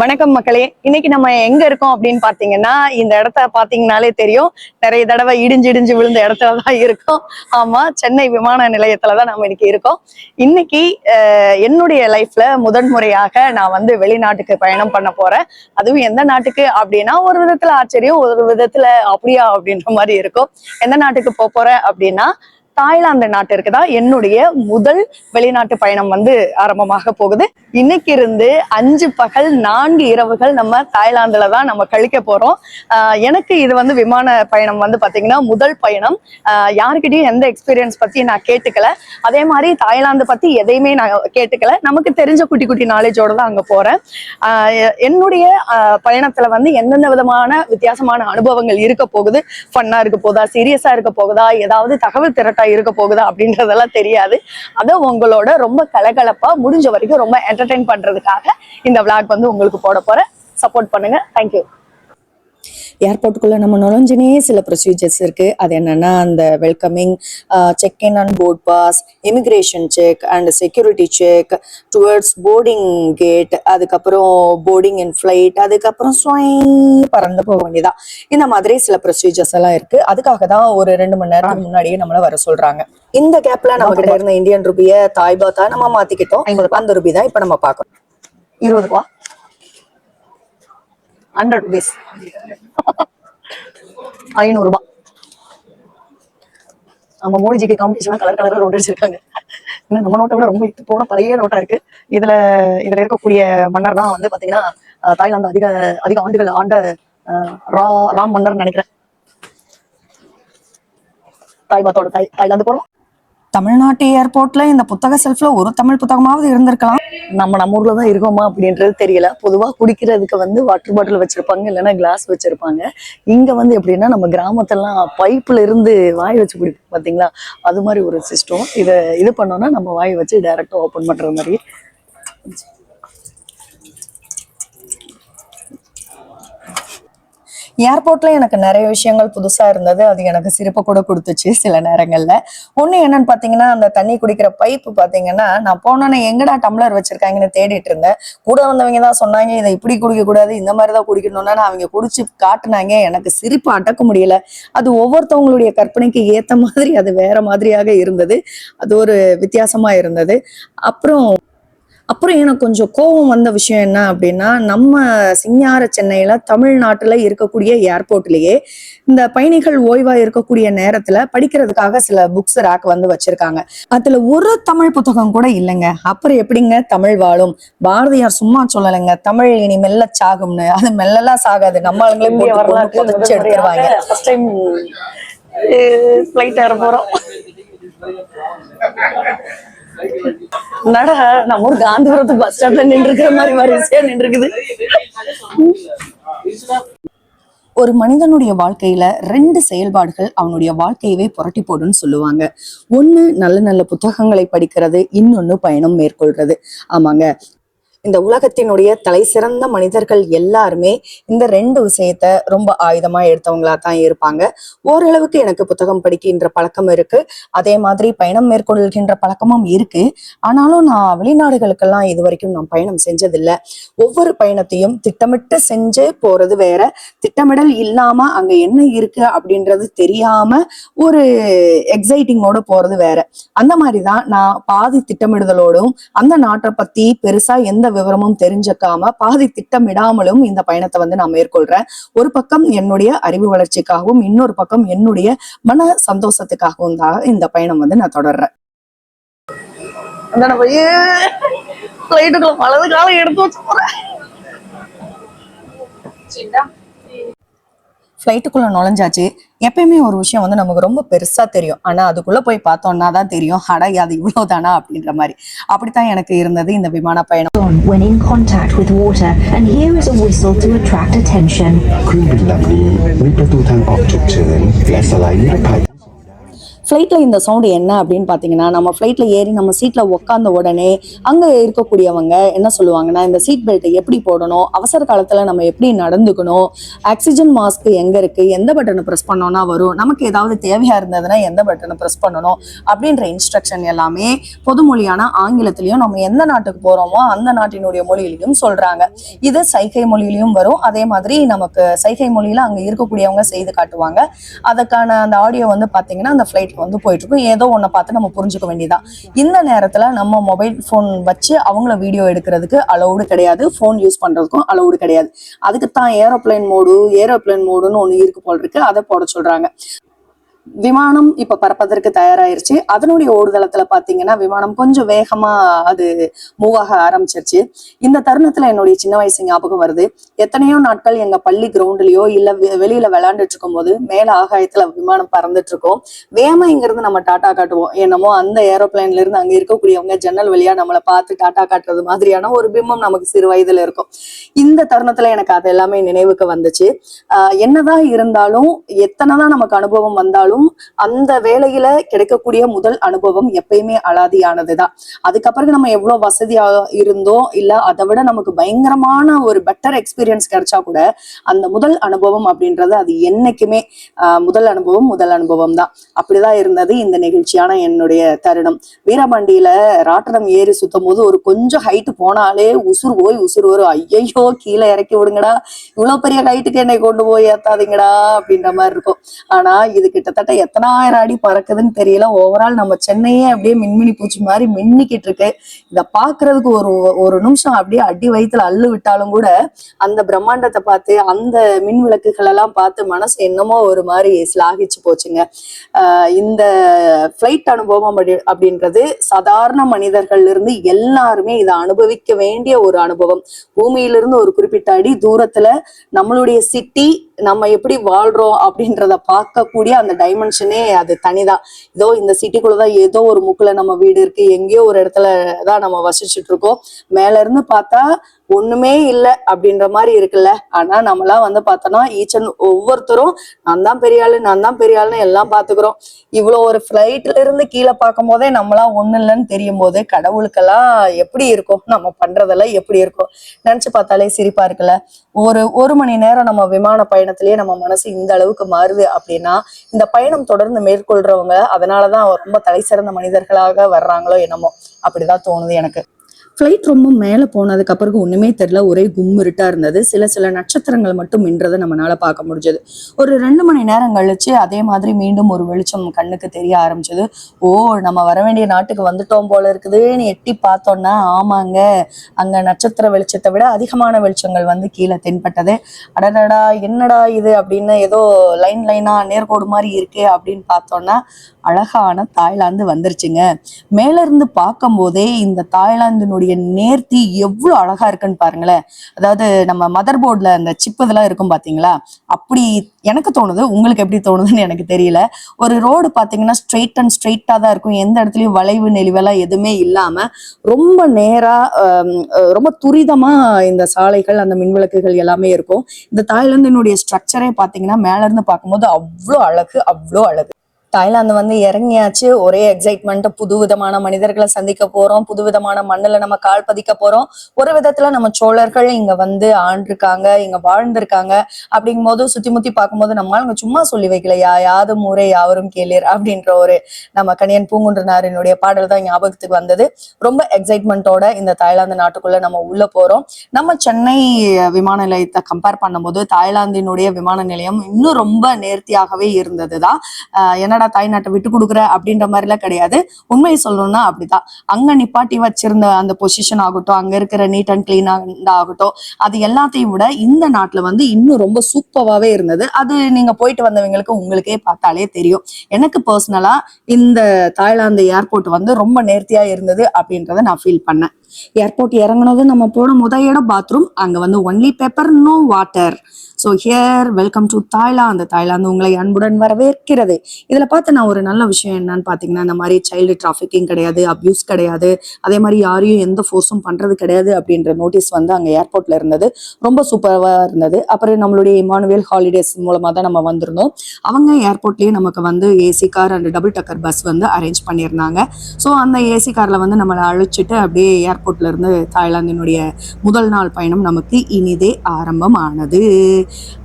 வணக்கம் மக்களே. இன்னைக்கு நம்ம எங்க இருக்கோம் அப்படின்னு பாத்தீங்கன்னா, இந்த இடத்த பாத்தீங்கன்னாலே தெரியும். நிறைய தடவை இடிஞ்சு இடிஞ்சு விழுந்த இடத்துலதான் இருக்கோம். ஆமா, சென்னை விமான நிலையத்துலதான் நம்ம இன்னைக்கு இருக்கோம். இன்னைக்கு என்னுடைய லைஃப்ல முதன்முறையாக நான் வந்து வெளிநாட்டுக்கு பயணம் பண்ண போறேன். அதுவும் எந்த நாட்டுக்கு அப்படின்னா, ஒரு விதத்துல ஆச்சரியம், ஒரு விதத்துல அப்படியா அப்படின்ற மாதிரி இருக்கும். எந்த நாட்டுக்கு போறேன் அப்படின்னா, தாய்லாந்து நாட்டிற்கு தான் என்னுடைய முதல் வெளிநாட்டு பயணம் வந்து ஆரம்பமாக போகுது. இன்னைக்கு இருந்து 5 பகல் 4 இரவுகள் நம்ம தாய்லாந்துல தான் நம்ம கழிக்க போறோம். எனக்கு இது வந்து விமான பயணம் வந்து பாத்தீங்கன்னா முதல் பயணம். யாருக்கிட்டையும் எந்த எக்ஸ்பீரியன்ஸ் பத்தி நான் கேட்டுக்கல. அதே மாதிரி தாய்லாந்து பத்தி எதையுமே நான் கேட்டுக்கல. நமக்கு தெரிஞ்ச குட்டி குட்டி நாலேஜோட தான் அங்க போறேன். என்னுடைய பயணத்துல வந்து எந்தெந்த விதமான வித்தியாசமான அனுபவங்கள் இருக்க போகுது, ஃபன்னா இருக்க போகுதா, சீரியஸா இருக்க போகுதா, ஏதாவது தகவல் திரட்டா இருக்க போகுதா அப்படின்றதெல்லாம் தெரியாது. அதை உங்களோட ரொம்ப கலகலப்பா முடிஞ்ச வரைக்கும் ரொம்ப என்டர்டெயின் பண்றதுக்காக இந்த விளாக் வந்து உங்களுக்கு போட போறேன். சப்போர்ட் பண்ணுங்க. தேங்க்யூ. ஏர்போர்ட்டுக்குள்ள நம்ம நுழைஞ்சுனே சில ப்ரொசீஜர்ஸ் இருக்கு. அது என்னன்னா, அந்த welcoming, check in and board pass, immigration check and security check, towards boarding gate, அதுக்கப்புறம் போர்டிங் இன் ஃபிளைட், அதுக்கப்புறம் பறந்து போக வேண்டியதா. இந்த மாதிரி சில ப்ரொசீஜர்ஸ் எல்லாம் இருக்கு. அதுக்காக தான் ஒரு 2 மணி நேரத்துக்கு முன்னாடியே நம்மள வர சொல்றாங்க. இந்த கேப்ல நம்ம கிட்ட இருந்த இந்தியன் ருபிய தாய் பாத்தா நம்ம மாத்திக்கிட்டோம். அந்த ருபி தான் இப்ப நம்ம பாக்கணும். 20 ரூபா, 100 rupees, 500 ரூபாய். நம்ம மோடிஜிக்கு காம்படிஷனா கலர் கலரா நோட் அடிச்சிருக்காங்க. நம்ம நோட்டை விட ரொம்ப போன பழைய நோட்டா இருக்கு. இதுல இருக்கக்கூடிய மன்னர் தான் வந்து பாத்தீங்கன்னா தாய்லாந்து அதிக ஆண்டுகள் ஆண்ட ராம் மன்னர் நினைக்கிறேன். தாய்பாத்தோட தாய்லாந்து போறோம். தமிழ்நாட்டு ஏர்போர்ட்ல இந்த புத்தக செல்ஃப்ல ஒரு தமிழ் புத்தகமாவது இருந்திருக்கலாம். நம்ம ஊர்ல தான் இருக்கோமா அப்படின்றது தெரியல. பொதுவா குடிக்கிறதுக்கு வந்து வாட்டர் பாட்டில் வச்சிருப்பாங்க, இல்லைன்னா கிளாஸ் வச்சிருப்பாங்க. இங்க வந்து எப்படின்னா, நம்ம கிராமத்தெல்லாம் பைப்ல இருந்து வாய் வச்சு குடிப்போம் பாத்தீங்களா, அது மாதிரி ஒரு சிஸ்டம். இது பண்ணோம்னா நம்ம வாய் வச்சு டைரக்டா ஓபன் பண்ற மாதிரி. ஏர்போர்ட்ல எனக்கு நிறைய விஷயங்கள் புதுசா இருந்தது. அது எனக்கு சிரிப்பை கூட கொடுத்துச்சு சில நேரங்கள்ல. ஒண்ணு என்னன்னு பாத்தீங்கன்னா, அந்த தண்ணி குடிக்கிற பைப்பு பாத்தீங்கன்னா, நான் போனோன்னே எங்கடா டம்ளர் வச்சிருக்காங்கன்னு தேடிட்டு இருந்தேன். கூட வந்தவங்க தான் சொன்னாங்க, இதை இப்படி குடிக்க கூடாது, இந்த மாதிரிதான் குடிக்கணும்னா அவங்க குடிச்சு காட்டுனாங்க. எனக்கு சிரிப்பு அடக்க முடியல. அது ஒவ்வொருத்தவங்களுடைய கற்பனைக்கு ஏத்த மாதிரி அது வேற மாதிரியாக இருந்தது. அது ஒரு வித்தியாசமா இருந்தது. அப்புறம் எனக்கு கொஞ்சம் கோபம் வந்த விஷயம் என்ன அப்படின்னா, நம்ம சிங்கார சென்னையில தமிழ்நாட்டுல இருக்கக்கூடிய ஏர்போர்ட்லயே இந்த பயணிகள் ஓய்வா இருக்கக்கூடிய நேரத்துல படிக்கிறதுக்காக சில புக்ஸ் ரேக் வந்து வச்சிருக்காங்க. அதுல ஒரு தமிழ் புத்தகம் கூட இல்லைங்க. அப்புறம் எப்படிங்க தமிழ் வாழும்? பாரதியார் சும்மா சொல்லலைங்க, தமிழ் இனி மெல்ல சாகும்னு. அது மெல்லலாம் சாகாது, நம்ம ஆளுங்களே புதைச்சு எடுத்துருவாங்க. ஃபர்ஸ்ட் டைம் ஃப்ளைட் ஏற போறோம். நம்ம ஊர் காந்திபுரத்து பஸ் ஸ்டாண்ட்ல நின்று இருக்கிற மாதிரி வரிசையா நின்று இருக்குது. ஒரு மனிதனுடைய வாழ்க்கையில 2 செயல்பாடுகள் அவனுடைய வாழ்க்கையவே புரட்டி போடுன்னு சொல்லுவாங்க. ஒண்ணு நல்ல நல்ல புத்தகங்களை படிக்கிறது, இன்னொன்னு பயணம் மேற்கொள்றது. ஆமாங்க, இந்த உலகத்தினுடைய தலை சிறந்த மனிதர்கள் எல்லாருமே இந்த 2 விஷயத்த ரொம்ப ஆயுதமா எடுத்தவங்களா தான் இருப்பாங்க. ஓரளவுக்கு எனக்கு புத்தகம் படிக்கின்ற பழக்கம் இருக்கு, அதே மாதிரி பயணம் மேற்கொள்கின்ற பழக்கமும் இருக்கு. ஆனாலும் நான் வெளிநாடுகளுக்கெல்லாம் இது வரைக்கும் நான் பயணம் செஞ்சதில்லை. ஒவ்வொரு பயணத்தையும் திட்டமிட்டு செஞ்சு போறது வேற, திட்டமிடல் இல்லாம அங்க என்ன இருக்கு அப்படின்றது தெரியாம ஒரு எக்ஸைட்டிங்கோட போறது வேற. அந்த மாதிரிதான் நான் பாதி திட்டமிடுதலோடும் அந்த நாட்டை பத்தி பெருசா எந்த விவரமும் தெரிஞ்சுக்காம பாதி திட்டமிடாமலும் இந்த பயணத்தை வந்து நான் மேற்கொள்றேன். ஒரு பக்கம் என்னுடைய அறிவு வளர்ச்சிக்காகவும், இன்னொரு பக்கம் என்னுடைய மன சந்தோஷத்துக்காகவும் தான் இந்த பயணம் வந்து நான் தொடர்றேன். வலது காலம் எடுத்து வச்சு போறேன். ஃப்ளைட்டுக்குள்ள நுழைஞ்சாச்சு. எப்பயுமே ஒரு விஷயம் வந்து நமக்கு ரொம்ப பெருசா தெரியும், ஆனா அதுக்குள்ள போய் பார்த்தோம்னா தான் தெரியும், அட அது இவ்வளவுதானா அப்படின்ற மாதிரி. அப்படித்தான் எனக்கு இருந்தது இந்த விமான பயணம். When in contact with water, and here is a whistle to attract attention. เครื่องบินลำนี้มีประตูทางออกฉุกเฉินและสไลด์นิรภัย ஃப்ளைட்ல இந்த சவுண்டு என்ன அப்படின்னு பார்த்தீங்கன்னா, நம்ம ஃப்ளைட்ல ஏறி நம்ம சீட்ல உட்காந்த உடனே அங்க இருக்கக்கூடியவங்க என்ன சொல்லுவாங்கன்னா, இந்த சீட் பெல்ட்டை எப்படி போடணும், அவசர காலத்துல நம்ம எப்படி நடந்துக்கணும், ஆக்சிஜன் மாஸ்க் எங்க இருக்கு, எந்த பட்டனை ப்ரெஸ் பண்ணோம்னா வரும், நமக்கு ஏதாவது தேவையா இருந்ததுன்னா எந்த பட்டனை ப்ரெஸ் பண்ணணும் அப்படின்ற இன்ஸ்ட்ரக்ஷன் எல்லாமே பொதுமொழியான ஆங்கிலத்திலையும் நம்ம எந்த நாட்டுக்கு போறோமோ அந்த நாட்டினுடைய மொழியிலையும் சொல்றாங்க. இது சைகை மொழியிலையும் வரும். அதே மாதிரி நமக்கு சைகை மொழியில அங்க இருக்கக்கூடியவங்க செய்து காட்டுவாங்க. அதுக்கான அந்த ஆடியோ வந்து பாத்தீங்கன்னா அந்த ஃபிளைட்ல வந்து போயிட்டு இருக்கும். ஏதோ ஒன்றை பார்த்து நம்ம புரிஞ்சுக்க வேண்டியதான். இந்த நேரத்துல நம்ம மொபைல் போன் வச்சு அவங்கள வீடியோ எடுக்கிறதுக்கு அலௌடு கிடையாது, போன் யூஸ் பண்றதுக்கும் அலௌடு கிடையாது. அதுக்கு தான் ஏரோப்ளேன் மோடுன்னு ஒண்ணு இருக்கு போல் இருக்கு, அதை போட சொல்றாங்க. விமானம் இப்ப பறப்பதற்கு தயாராயிருச்சு. அதனுடைய ஓடுதளத்துல பாத்தீங்கன்னா விமானம் கொஞ்சம் வேகமா அது மூவ் ஆக ஆரம்பிச்சிருச்சு. இந்த தருணத்துல என்னுடைய சின்ன வயசு ஞாபகம் வருது. எத்தனையோ நாட்கள் எங்க பள்ளி கிரவுண்ட்லயோ இல்ல வெளியில விளையாண்டுட்டு இருக்கும் போது மேல ஆகாயத்துல விமானம் பறந்துட்டு இருக்கோம். வேகமா இங்கிருந்து நம்ம டாட்டா காட்டுவோம். என்னமோ அந்த ஏரோப்ளைன்ல இருந்து அங்க இருக்கக்கூடியவங்க ஜன்னல் வழியா நம்மளை பார்த்து டாட்டா காட்டுறது மாதிரியான ஒரு பிம்பம் நமக்கு சிறு வயதுல இருக்கும். இந்த தருணத்துல எனக்கு அது எல்லாமே நினைவுக்கு வந்துச்சு. என்னதான் இருந்தாலும் எத்தனைதான் நமக்கு அனுபவம் வந்தாலும் அந்த வேலையில கிடைக்கக்கூடிய முதல் அனுபவம் எப்பயுமே அலாதியானதுதான். அதுக்கப்புறம் நம்ம எவ்வளவு வசதியா இருந்தோம் இல்ல அதை விட நமக்கு பயங்கரமான ஒரு பெட்டர் எக்ஸ்பீரியன்ஸ் கிடைச்சா கூட அந்த முதல் அனுபவம் அப்படின்றது அது என்னைக்குமே முதல் அனுபவம் தான். அப்படிதான் இருந்தது இந்த நிகழ்ச்சியான என்னுடைய தருணம். வீரபாண்டியில ராட்டனம் ஏறி சுத்தும் போது ஒரு கொஞ்சம் ஹைட்டு போனாலே உசுறு வரும். ஐயோ கீழே இறக்கி விடுங்கடா, இவ்வளவு பெரிய ஹைட்டுக்கு என்னை கொண்டு போய் ஏத்தாதீங்கடா அப்படின்ற மாதிரி இருக்கும். ஆனா இது கிட்டத்தட்ட எத்தனாயிரம் அடி பறக்குதுன்னு தெரியல. ஓவரால் நம்ம சென்னையே அப்படியே மின்மினி பூச்சி மாதிரி மின்னிக்கிட்டு இருக்கு. இத பாக்குறதுக்கு ஒரு நிமிஷம் அப்படியே அடி வயித்துல அள்ளு விட்டாலும் கூட அந்த பிரம்மாண்டத்தை பார்த்து அந்த மின் விளக்குகள் எல்லாம் பார்த்து மனசு என்னமோ ஒரு மாதிரி சிலாகிச்சு போச்சுங்க. இந்த பிளைட் அனுபவம் அப்படின்றது சாதாரண மனிதர்கள்ல இருந்து எல்லாருமே இதை அனுபவிக்க வேண்டிய ஒரு அனுபவம். பூமியிலிருந்து ஒரு குறிப்பிட்ட அடி தூரத்துல நம்மளுடைய சிட்டி நம்ம எப்படி வாழ்றோம் அப்படின்றத பார்க்கக்கூடிய அந்த டைமென்ஷனே அது தனிதான். இதோ இந்த சிட்டிக்குள்ளதான் ஏதோ ஒரு முக்குல நம்ம வீடு இருக்கு, எங்கேயோ ஒரு இடத்துல தான் நம்ம வசிச்சுட்டு இருக்கோம். மேல இருந்து பார்த்தா ஒண்ணுமே இல்லை அப்படின்ற மாதிரி இருக்குல்ல. ஆனா நம்மளாம் வந்து பார்த்தோம்னா ஒவ்வொருத்தரும் நான் தான் பெரிய ஆளுன்னு எல்லாம் பாத்துக்கிறோம். இவ்வளவு ஒரு பிளைட்ல இருந்து கீழே பார்க்கும் போதே நம்மளாம் ஒண்ணு இல்லைன்னு தெரியும் போது கடவுளுக்கெல்லாம் எப்படி இருக்கும், நம்ம பண்றதெல்லாம் எப்படி இருக்கும் நினைச்சு பார்த்தாலே சிரிப்பா இருக்குல்ல. ஒரு மணி நேரம் நம்ம விமான பயணத்திலேயே நம்ம மனசு இந்த அளவுக்கு மாறுது அப்படின்னா இந்த பயணம் தொடர்ந்து மேற்கொள்றவங்க அதனாலதான் ரொம்ப தலை சிறந்த மனிதர்களாக வர்றாங்களோ என்னமோ அப்படிதான் தோணுது எனக்கு. ஃப்ளைட் ரொம்ப மேலே போனதுக்கு அப்புறம் ஒண்ணுமே தெரியல, ஒரே கும்மிருட்டா இருந்தது. சில நட்சத்திரங்கள் மட்டும் மின்றதை நம்மளால பார்க்க முடிஞ்சது. ஒரு 2 மணி நேரம் கழிச்சு அதே மாதிரி மீண்டும் ஒரு வெளிச்சம் கண்ணுக்கு தெரிய ஆரம்பிச்சது. ஓ, நம்ம வர வேண்டிய நாட்டுக்கு வந்துட்டோம் போல இருக்குதுன்னு எட்டி பார்த்தோம்னா ஆமாங்க, அங்க நட்சத்திர வெளிச்சத்தை விட அதிகமான வெளிச்சங்கள் வந்து கீழே தென்பட்டது. அடடடா என்னடா இது அப்படின்னு ஏதோ லைனா நேர்கோடு மாதிரி இருக்கே அப்படின்னு பார்த்தோம்னா அழகான தாய்லாந்து வந்துருச்சுங்க. மேல இருந்து பார்க்கும் போதே இந்த தாய்லாந்தினுடைய நேர்த்தி எவ்வளவு அழகா இருக்குன்னு பாருங்களேன். அதாவது நம்ம மதர் போர்ட்ல அந்த சிப் இதெல்லாம் இருக்கும் பாத்தீங்களா, அப்படி எனக்கு தோணுது. உங்களுக்கு எப்படி தோணுதுன்னு எனக்கு தெரியல. ஒரு ரோடு பாத்தீங்கன்னா ஸ்ட்ரெயிட்டா தான் இருக்கும். எந்த இடத்துலயும் வளைவு நெளிவெல்லாம் எதுவுமே இல்லாம ரொம்ப நேரா ரொம்ப துரிதமா இந்த சாலைகள் அந்த மின்விளக்குகள் எல்லாமே இருக்கும். இந்த தாய்லாந்தினுடைய ஸ்ட்ரக்சரே பாத்தீங்கன்னா மேல இருந்து பார்க்கும்போது அவ்வளோ அழகு. தாய்லாந்து வந்து இறங்கியாச்சு. ஒரே எக்ஸைட்மெண்ட். புதுவிதமான மனிதர்களை சந்திக்க போறோம், புதுவிதமான மண்ணுல நம்ம கால் பதிக்க போறோம். ஒரு விதத்துல நம்ம சோழர்கள் இங்க வந்து ஆண்டிருக்காங்க, இங்க வாழ்ந்திருக்காங்க. அப்படிங்கும் போது சுத்தி முத்தி பார்க்கும்போது நம்மளால சும்மா சொல்லி வைக்கலையா, யாதும் ஊரே யாவரும் கேளீர் அப்படின்ற ஒரு நம்ம கணியன் பூங்குன்றனாரினுடைய பாடல் தான் ஞாபகத்துக்கு வந்தது. ரொம்ப எக்ஸைட்மெண்ட்டோட இந்த தாய்லாந்து நாட்டுக்குள்ள நம்ம உள்ள போறோம். நம்ம சென்னை விமான நிலையத்தை கம்பேர் பண்ணும்போது தாய்லாந்தினுடைய விமான நிலையம் இன்னும் ரொம்ப நேர்த்தியாகவே இருந்ததுதான். என்னடா தாய்நாட்டை விட்டு கொடுக்குற அப்படின்ற மாதிரி எல்லாம் கிடையாது. உண்மையை சொல்லணும்னா அப்படிதான். அங்க நிப்பாட்டி வச்சிருந்த அந்த பொசிஷன் ஆகட்டும், அங்க இருக்கிற நீட் அண்ட் கிளீன் ஆகட்டும், அது எல்லாத்தையும் விட இந்த நாட்டுல வந்து இன்னும் ரொம்ப சூப்பராகவே இருந்தது. அது நீங்க போயிட்டு வந்தவங்களுக்கு உங்களுக்கே பார்த்தாலே தெரியும். எனக்கு பர்சனலா இந்த தாய்லாந்து ஏர்போர்ட் வந்து ரொம்ப நேர்த்தியா இருந்தது அப்படின்றத நான் ஃபீல் பண்ணேன். ஏர்போர்ட் இறங்கினது நம்ம போன முதல் இடம் பாத்ரூம். அங்க வந்து only paper no water. So here welcome to Thailand உங்களை அன்புடன் வரவேற்கிறது. இதில் பார்த்து நான் ஒரு நல்ல விஷயம் என்னன்னு பார்த்தீங்கன்னா, இந்த மாதிரி சைல்டு டிராஃபிக்கிங் கிடையாது, அப்யூஸ் கிடையாது, அதே மாதிரி யாரையும் எந்த ஃபோர்ஸும் பண்ணுறது கிடையாது அப்படின்ற நோட்டீஸ் வந்து அங்கே ஏர்போர்ட்டில் இருந்தது. ரொம்ப சூப்பராக இருந்தது. அப்புறம் நம்மளுடைய இமானுவேல் ஹாலிடேஸ் மூலமாக தான் நம்ம வந்திருந்தோம். அவங்க ஏர்போர்ட்லேயே நமக்கு வந்து AC car and double decker bus வந்து அரேஞ்ச் பண்ணியிருந்தாங்க. ஸோ அந்த ஏசி காரில் வந்து நம்மளை அழைச்சிட்டு அப்படியே ஏர்போர்ட்ல இருந்து தாய்லாந்தினுடைய முதல் நாள் பயணம் நமக்கு இனிதே ஆரம்பமானது.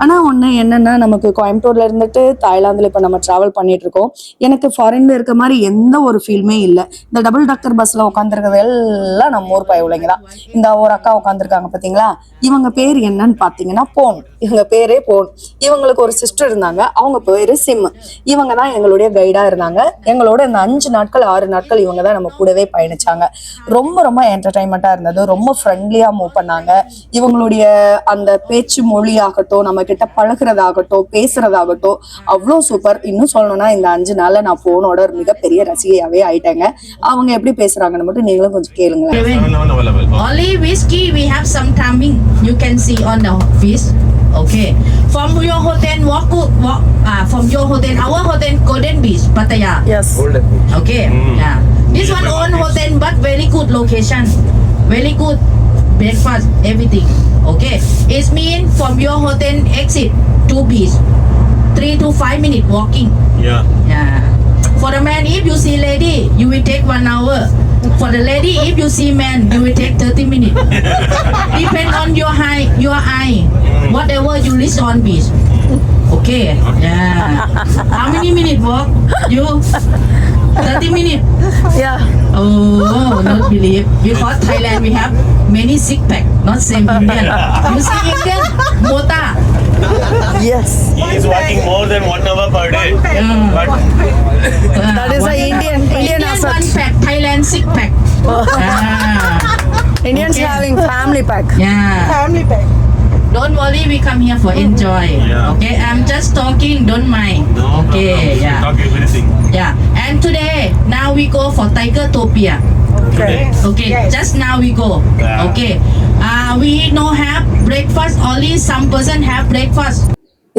ஆனால் ஒன்று என்னென்னா, நமக்கு கோயம்புத்தூர்ல இருந்துட்டு தாய்லாந்தில் இப்போ நம்ம ட்ராவல் பண்ணிட்டு இருக்கோம். எனக்கு ஃபாரின்ல இருக்க மாதிரி எந்த ஒரு ஃபீல்மே இல்லை. இந்த டபுள் டக்கர் பஸ்ஸில் உட்காந்துருக்கிறது எல்லாம் நம்ம ஊர் பயவுலைங்க தான். இந்த ஒரு அக்கா உட்காந்துருக்காங்க பார்த்தீங்களா, இவங்க பேர் என்னன்னு பார்த்தீங்கன்னா போன். இவங்க பேரே போன். இவங்களுக்கு ஒரு சிஸ்டர் இருந்தாங்க, அவங்க பேரு சிம். இவங்க தான் எங்களுடைய கைடாக இருந்தாங்க. எங்களோட இந்த 5 நாட்கள் 6 நாட்கள் இவங்க தான் நம்ம கூடவே பயணிச்சாங்க. ரொம்ப ரொம்ப என்டர்டைன்மெண்ட்டாக இருந்தது. ரொம்ப ஃப்ரெண்ட்லியாக மூவ் பண்ணாங்க. இவங்களுடைய அந்த பேச்சு மொழி ஆகட்டும், நம்ம கிட்ட பழகிறதாகட்டும், பேசுறதாகட்டும் அவ்வளோ சூப்பர். இன்னும் சொல்லணும்னா இந்த 5 நாள்ல நான் போனோட ஒரு மிகப்பெரிய ரசிகையாவே ஆயிட்டேங்க. அவங்க எப்படி பேசுறாங்கன்னு மட்டும் நீங்களும் கொஞ்சம் கேளுங்களேன். Only whiskey we have some timing. You can see on the fish. Okay. From your hotel, from your hotel, our hotel, Golden Beach, Pattaya. Yes. Okay. Yeah. This one own hotel, but very good location, very good breakfast, everything. Okay. It mean from your hotel exit to beach, 3 to 5 minute walking. Yeah. Yeah. For the man, if you see lady, you will take 1 hour. For the lady, if you see man, you will take 30 minutes. Depend on your eye, whatever you list on beach. Okay. Yeah. How many minutes walk? You 30 minutes. Yeah. Oh, not believe. Because Thailand we have many six pack, not same Indian. You see Indian, Mota. Yes. He is walking more than 1 hour per day. But That is a Indian Indian asset. 1 pack, Thailand 6 pack. Indians Okay. having family pack. Yeah. Don't worry, we come here for enjoy. Yeah. Okay, I'm just talking, don't mind. no Okay, problem. yeah. Talk everything. Yeah. And today, now we go for Tiger Topia. Today. Okay, just now we go. Yeah. Okay. We no have breakfast, only some person have breakfast.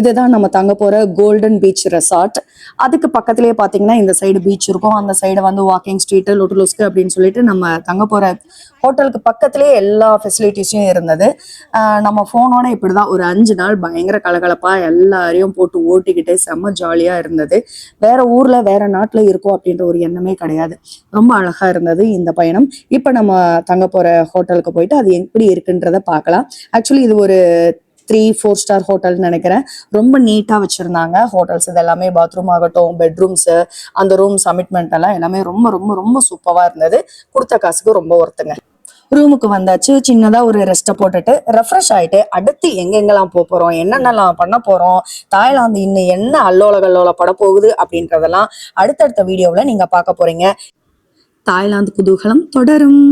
இதுதான் நம்ம தங்க போற golden beach resort. அதுக்கு பக்கத்திலேயே பாத்தீங்கன்னா இந்த side beach இருக்கும், அந்த சைடு வந்து வாக்கிங் ஸ்ட்ரீட், லொட்டுலுஸ்க்கு அப்படின்னு சொல்லிட்டு நம்ம தங்க போற ஹோட்டலுக்கு பக்கத்திலேயே எல்லா ஃபெசிலிட்டிஸும் இருந்தது. நம்ம போனோட இப்படிதான் ஒரு 5 நாள் பயங்கர கலகலப்பா எல்லாரையும் போட்டு ஓட்டிக்கிட்டு செம்ம ஜாலியா இருந்தது. வேற ஊர்ல வேற நாட்டுல இருக்கோம் அப்படின்ற ஒரு எண்ணமே கிடையாது. ரொம்ப அழகா இருந்தது இந்த பயணம். இப்ப நம்ம தங்க போற ஹோட்டலுக்கு போயிட்டு அது எப்படி இருக்குன்றத பார்க்கலாம். ஆக்சுவலி இது ஒரு 3-4 ஸ்டார் ஹோட்டல்னு நினைக்கிறேன். ரொம்ப நீட்டா வச்சிருந்தாங்க ஹோட்டல்ஸ். இது எல்லாமே பாத்ரூம் ஆகட்டும், பெட்ரூம்ஸ், அந்த ரூம் சமிட்மெண்ட் எல்லாம் எல்லாமே ரொம்ப ரொம்ப ரொம்ப சூப்பரா இருந்தது. கொடுத்த காசுக்கு ரொம்ப ஒருத்துங்க. ரூமுக்கு வந்தாச்சு. சின்னதா ஒரு ரெஸ்ட்டை போட்டுட்டு ரெஃப்ரெஷ் ஆயிட்டு அடுத்து எங்கெங்கெல்லாம் போறோம், என்னென்னலாம் பண்ண போறோம், தாய்லாந்து இன்னும் என்ன அல்லோல கல்லோல பட போகுது அப்படின்றதெல்லாம் அடுத்தடுத்த வீடியோவில் நீங்க பார்க்க போறீங்க. தாய்லாந்து குதூகலம் தொடரும்.